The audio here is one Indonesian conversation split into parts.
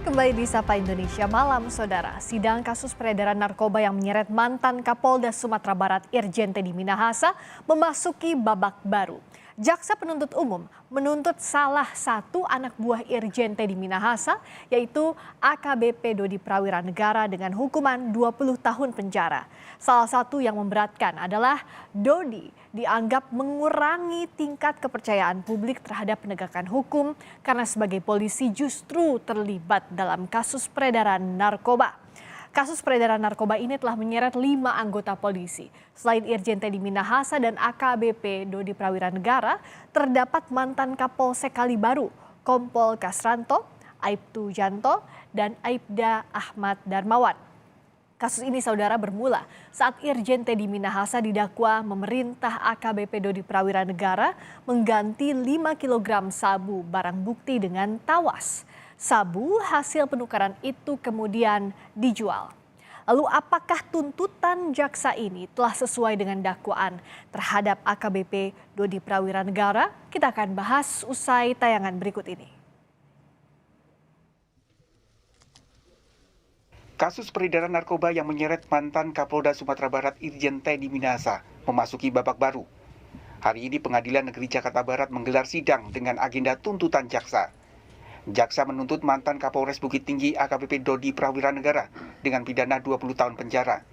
Kembali di Sapa Indonesia Malam, Saudara. Sidang kasus peredaran narkoba yang menyeret mantan Kapolda Sumatera Barat Irjen Teddy Minahasa memasuki babak baru. Jaksa penuntut umum menuntut salah satu anak buah Irjen Teddy Minahasa, yaitu AKBP Dodi Prawira Negara dengan hukuman 20 tahun penjara. Salah satu yang memberatkan adalah Dodi dianggap mengurangi tingkat kepercayaan publik terhadap penegakan hukum karena sebagai polisi justru terlibat dalam kasus peredaran narkoba. Kasus peredaran narkoba ini telah menyeret 5 anggota polisi. Selain Irjen Teddy Minahasa dan AKBP Dodi Prawira Negara, terdapat mantan Kapolsek Kalibaru, Kompol Kasranto, Aibtu Janto, dan Aibda Ahmad Darmawan. Kasus ini, Saudara, bermula saat Irjen Teddy Minahasa didakwa memerintah AKBP Dodi Prawira Negara mengganti 5 kg sabu barang bukti dengan tawas. Sabu hasil penukaran itu kemudian dijual. Lalu apakah tuntutan jaksa ini telah sesuai dengan dakwaan terhadap AKBP Dodi Prawira Negara? Kita akan bahas usai tayangan berikut ini. Kasus peredaran narkoba yang menyeret mantan Kapolda Sumatera Barat Irjen Teddy Minahasa memasuki babak baru. Hari ini Pengadilan Negeri Jakarta Barat menggelar sidang dengan agenda tuntutan jaksa. Jaksa menuntut mantan Kapolres Bukit Tinggi AKBP Dodi Prawira Negara dengan pidana 20 tahun penjara.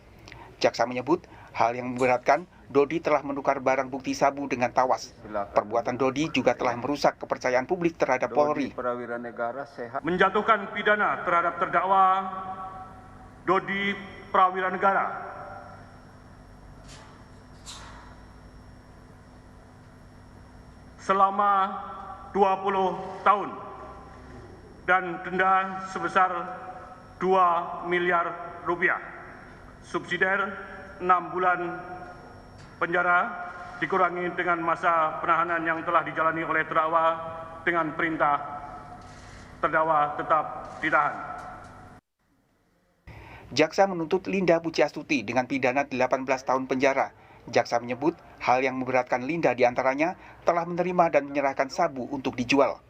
Jaksa menyebut hal yang memberatkan, Dodi telah menukar barang bukti sabu dengan tawas. Perbuatan Dodi juga telah merusak kepercayaan publik terhadap Polri. Menjatuhkan pidana terhadap terdakwa Dodi Prawira Negara selama 20 tahun dan denda sebesar 2 miliar rupiah. Subsidiar 6 bulan penjara dikurangi dengan masa penahanan yang telah dijalani oleh terdakwa dengan perintah terdakwa tetap ditahan. Jaksa menuntut Linda Pujiastuti dengan pidana 18 tahun penjara. Jaksa menyebut hal yang memberatkan Linda diantaranya telah menerima dan menyerahkan sabu untuk dijual.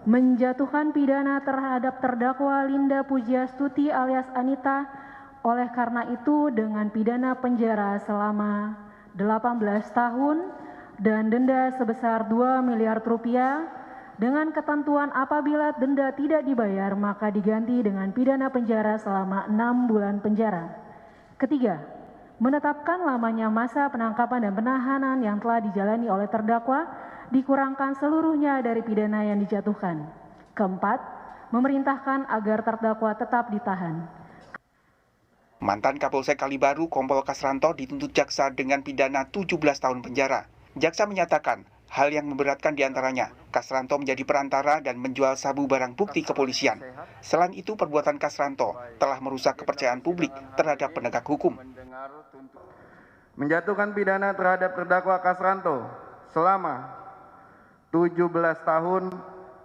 Menjatuhkan pidana terhadap terdakwa Linda Pujiastuti alias Anita, oleh karena itu dengan pidana penjara selama 18 tahun dan denda sebesar 2 miliar rupiah dengan ketentuan apabila denda tidak dibayar maka diganti dengan pidana penjara selama 6 bulan penjara. Ketiga, menetapkan lamanya masa penangkapan dan penahanan yang telah dijalani oleh terdakwa dikurangkan seluruhnya dari pidana yang dijatuhkan. Keempat, memerintahkan agar terdakwa tetap ditahan. Mantan Kapolsek Kalibaru Kompol Kasranto dituntut jaksa dengan pidana 17 tahun penjara. Jaksa menyatakan hal yang memberatkan diantaranya Kasranto menjadi perantara dan menjual sabu barang bukti kepolisian. Selain itu, perbuatan Kasranto telah merusak kepercayaan publik terhadap penegak hukum. Menjatuhkan pidana terhadap terdakwa Kasranto selama 17 tahun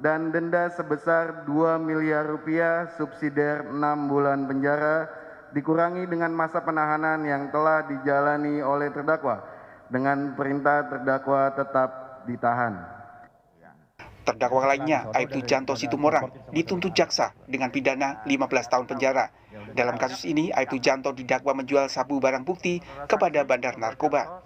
dan denda sebesar 2 miliar rupiah subsidiar 6 bulan penjara dikurangi dengan masa penahanan yang telah dijalani oleh terdakwa dengan perintah terdakwa tetap ditahan. Terdakwa lainnya, Aibtu Janto Situmorang, dituntut jaksa dengan pidana 15 tahun penjara. Dalam kasus ini, Aibtu Janto didakwa menjual sabu barang bukti kepada bandar narkoba.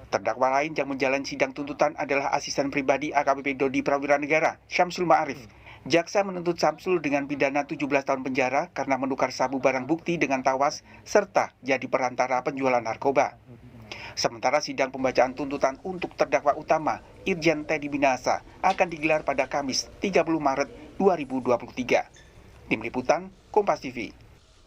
Terdakwa lain yang menjalani sidang tuntutan adalah asisten pribadi AKBP Dodi Prawira Negara, Syamsul Ma'arif. Jaksa menuntut Syamsul dengan pidana 17 tahun penjara karena menukar sabu barang bukti dengan tawas serta jadi perantara penjualan narkoba. Sementara sidang pembacaan tuntutan untuk terdakwa utama, Irjen Teddy Minahasa, akan digelar pada Kamis 30 Maret 2023. Tim Liputan, Kompas TV.